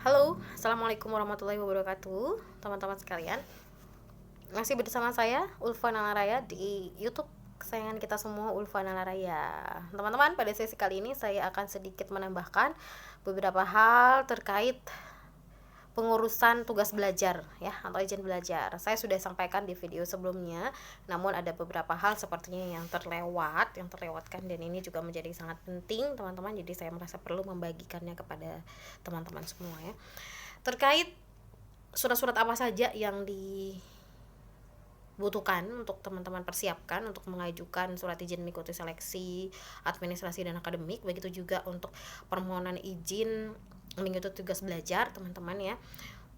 Halo, Assalamualaikum warahmatullahi wabarakatuh, teman-teman sekalian. Masih bersama saya, Ulfa Nalaraya, di YouTube kesayangan kita semua, Ulfa Nalaraya. Teman-teman, pada sesi kali ini saya akan sedikit menambahkan beberapa hal terkait pengurusan tugas belajar ya, atau izin belajar. Saya sudah sampaikan di video sebelumnya, namun ada beberapa hal sepertinya yang terlewatkan, dan ini juga menjadi sangat penting teman-teman. Jadi saya merasa perlu membagikannya kepada teman-teman semua ya. Terkait surat-surat apa saja yang dibutuhkan untuk teman-teman persiapkan untuk mengajukan surat izin mengikuti seleksi administrasi dan akademik, begitu juga untuk permohonan izin mengikuti tugas belajar teman-teman ya.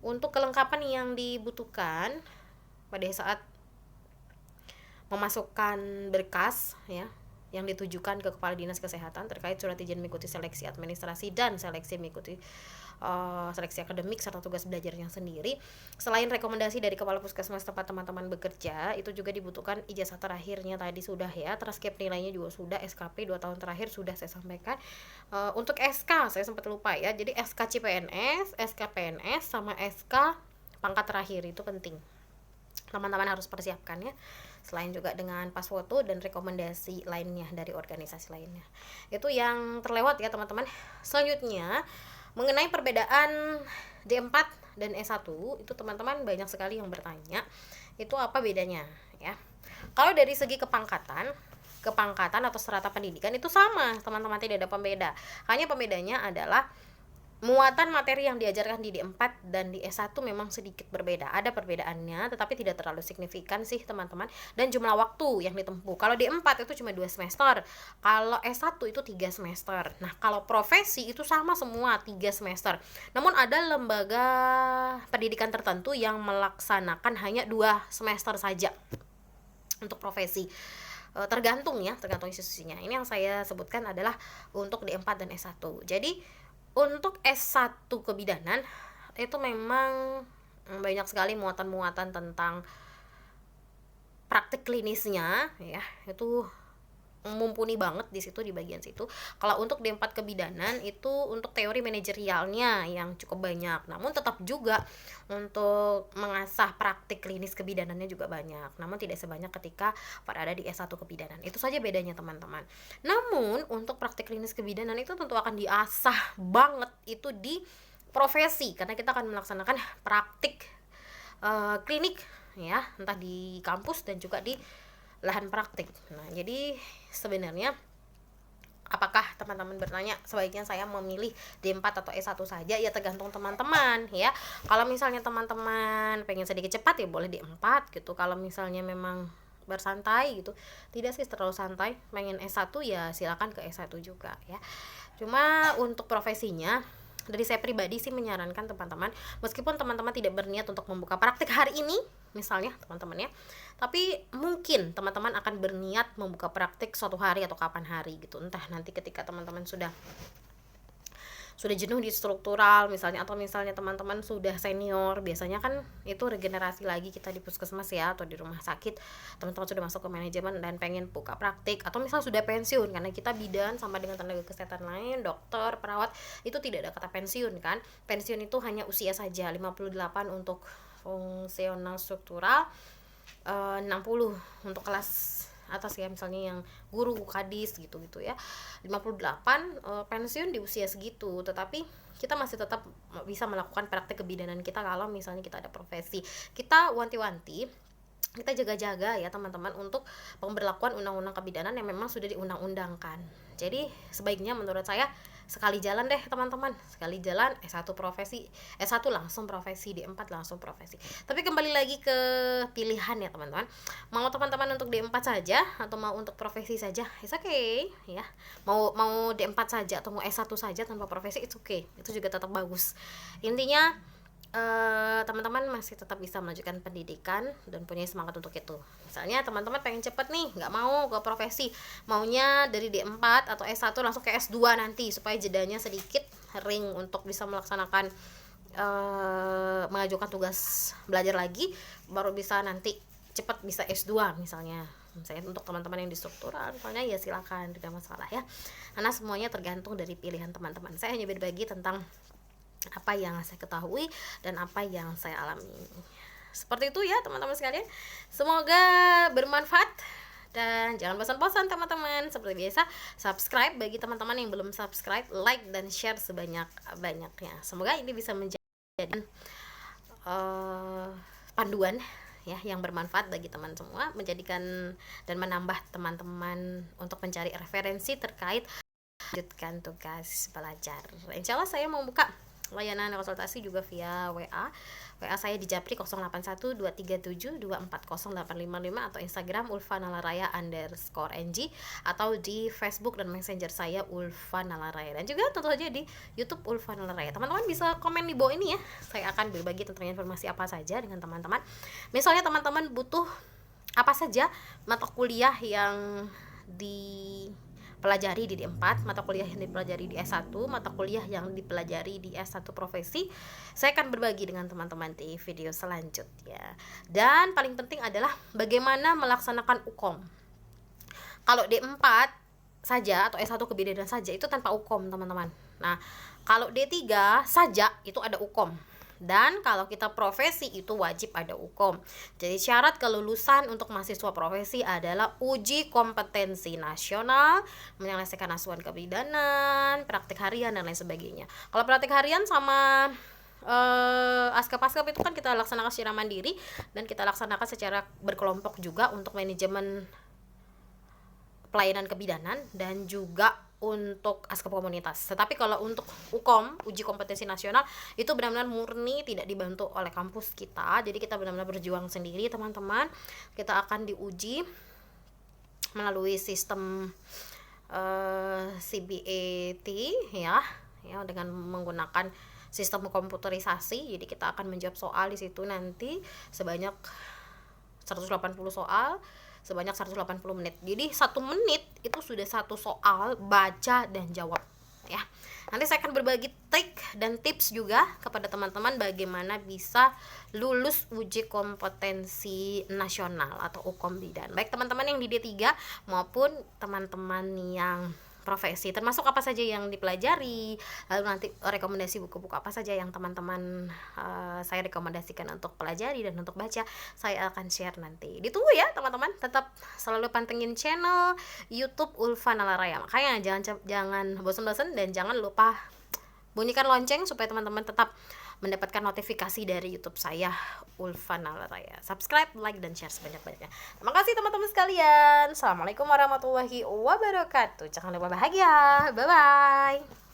Untuk kelengkapan yang dibutuhkan pada saat memasukkan berkas ya yang ditujukan ke Kepala Dinas Kesehatan terkait surat izin mengikuti seleksi administrasi dan seleksi mengikuti seleksi akademik serta tugas belajarnya sendiri. Selain rekomendasi dari Kepala Puskesmas tempat teman-teman bekerja, itu juga dibutuhkan ijazah terakhirnya tadi sudah ya, transkrip nilainya juga sudah, SKP 2 tahun terakhir sudah saya sampaikan. Untuk SK saya sempat lupa ya, jadi SK CPNS, SK PNS, sama SK pangkat terakhir itu penting. Teman-teman harus persiapkan ya, selain juga dengan pas foto dan rekomendasi lainnya dari organisasi lainnya. Itu yang terlewat ya teman-teman. Selanjutnya mengenai perbedaan D4 dan S1, itu teman-teman banyak sekali yang bertanya itu apa bedanya ya. Kalau dari segi kepangkatan atau strata pendidikan itu sama teman-teman, tidak ada pembeda. Hanya pembedanya adalah muatan materi yang diajarkan di D4 dan di S1 memang sedikit berbeda. Ada perbedaannya, tetapi tidak terlalu signifikan sih teman-teman. Dan jumlah waktu yang ditempuh, kalau D4 itu cuma 2 semester, kalau S1 itu 3 semester. Nah, kalau profesi itu sama semua 3 semester. Namun ada lembaga pendidikan tertentu yang melaksanakan hanya 2 semester saja untuk profesi. Tergantung institusinya. Ini yang saya sebutkan adalah untuk D4 dan S1. Jadi untuk S1 kebidanan itu memang banyak sekali muatan-muatan tentang praktik klinisnya ya, itu mumpuni banget di situ, di bagian situ. Kalau untuk D4 kebidanan itu untuk teori manajerialnya yang cukup banyak, namun tetap juga untuk mengasah praktik klinis kebidanannya juga banyak, namun tidak sebanyak ketika pada ada di S1 kebidanan. Itu saja bedanya teman-teman. Namun untuk praktik klinis kebidanan itu tentu akan diasah banget itu di profesi, karena kita akan melaksanakan praktik klinik ya, entah di kampus dan juga di lahan praktik. Nah, jadi sebenarnya apakah teman-teman bertanya sebaiknya saya memilih D4 atau S1 saja? Ya tergantung teman-teman ya. Kalau misalnya teman-teman pengen sedikit cepat ya boleh D4 gitu. Kalau misalnya memang bersantai gitu, tidak sih terlalu santai, pengen S1 ya silakan ke S1 juga ya. Cuma untuk profesinya, dari saya pribadi sih menyarankan teman-teman, meskipun teman-teman tidak berniat untuk membuka praktik hari ini misalnya teman-teman ya, tapi mungkin teman-teman akan berniat membuka praktik suatu hari atau kapan hari gitu, entah nanti ketika teman-teman sudah jenuh di struktural misalnya, atau misalnya teman-teman sudah senior, biasanya kan itu regenerasi lagi kita di puskesmas ya atau di rumah sakit, teman-teman sudah masuk ke manajemen dan pengen buka praktik, atau misalnya sudah pensiun, karena kita bidan sama dengan tenaga kesehatan lain, dokter, perawat, itu tidak ada kata pensiun kan. Pensiun itu hanya usia saja, 58 untuk fungsional struktural, 60 untuk kelas atas ya, misalnya yang guru, kadis gitu ya. 58 pensiun di usia segitu, tetapi kita masih tetap bisa melakukan praktek kebidanan kita kalau misalnya kita ada profesi. Kita wanti-wanti, kita jaga-jaga ya teman-teman untuk pemberlakuan undang-undang kebidanan yang memang sudah diundang-undangkan. Jadi sebaiknya menurut saya sekali jalan deh teman-teman, sekali jalan S1 profesi, S1 langsung profesi, D4 langsung profesi. Tapi kembali lagi ke pilihan ya teman-teman, mau teman-teman untuk D4 saja atau mau untuk profesi saja, it's okay ya. Mau D4 saja atau mau S1 saja tanpa profesi, it's okay, itu juga tetap bagus. Intinya teman-teman masih tetap bisa melanjutkan pendidikan dan punya semangat untuk itu. Misalnya teman-teman pengen cepet nih, nggak mau ke profesi, maunya dari D4 atau S1 langsung ke S2 nanti supaya jedanya sedikit ring untuk bisa melaksanakan mengajukan tugas belajar lagi, baru bisa nanti cepet bisa S2 misalnya untuk teman-teman yang di struktural misalnya, ya silakan, tidak masalah ya, karena semuanya tergantung dari pilihan teman-teman. Saya hanya berbagi tentang apa yang saya ketahui dan apa yang saya alami. Seperti itu ya teman-teman sekalian, semoga bermanfaat. Dan jangan bosan-bosan teman-teman, seperti biasa subscribe bagi teman-teman yang belum subscribe, like dan share sebanyak-banyaknya. Semoga ini bisa menjadi panduan ya yang bermanfaat bagi teman semua, menjadikan dan menambah teman-teman untuk mencari referensi terkait lanjutkan tugas belajar. Insya Allah saya mau buka layanan konsultasi juga via WA saya di Japri 081237240855 atau Instagram ulfanalaraya_ng atau di Facebook dan Messenger saya Ulfanalaraya, dan juga tentu saja di YouTube Ulfanalaraya. Teman-teman bisa komen di bawah ini ya, saya akan berbagi tentang informasi apa saja dengan teman-teman. Misalnya teman-teman butuh apa saja mata kuliah yang dipelajari di D4, mata kuliah yang dipelajari di S1, mata kuliah yang dipelajari di S1 profesi, saya akan berbagi dengan teman-teman di video selanjutnya. Dan paling penting adalah bagaimana melaksanakan UKOM. Kalau D4 saja atau S1 kebidanan saja itu tanpa UKOM teman-teman. Nah, kalau D3 saja itu ada UKOM. Dan kalau kita profesi itu wajib ada UKOM. Jadi syarat kelulusan untuk mahasiswa profesi adalah uji kompetensi nasional, menyelesaikan asuhan kebidanan, praktik harian dan lain sebagainya. Kalau praktik harian sama askap-askap itu kan kita laksanakan secara mandiri dan kita laksanakan secara berkelompok juga untuk manajemen pelayanan kebidanan dan juga untuk askap komunitas. Tetapi kalau untuk UKOM, uji kompetensi nasional, itu benar-benar murni tidak dibantu oleh kampus kita. Jadi kita benar-benar berjuang sendiri teman-teman. Kita akan diuji melalui sistem CBAT ya dengan menggunakan sistem komputerisasi. Jadi kita akan menjawab soal di situ nanti sebanyak 180 soal sebanyak 180 menit. Jadi 1 menit itu sudah 1 soal baca dan jawab ya. Nanti saya akan berbagi trik dan tips juga kepada teman-teman bagaimana bisa lulus uji kompetensi nasional atau UKOM bidan. Baik teman-teman yang di D3 maupun teman-teman yang profesi, termasuk apa saja yang dipelajari, lalu nanti rekomendasi buku-buku apa saja yang teman-teman saya rekomendasikan untuk pelajari dan untuk baca, saya akan share nanti. Ditunggu ya teman-teman, tetap selalu pantengin channel YouTube Ulfanalaraya. Makanya jangan bosan-bosan dan jangan lupa bunyikan lonceng supaya teman-teman tetap mendapatkan notifikasi dari YouTube saya Ulfanalaraya. Subscribe, like, dan share sebanyak-banyaknya. Terima kasih teman-teman sekalian. Assalamualaikum warahmatullahi wabarakatuh. Jangan lupa bahagia. Bye-bye.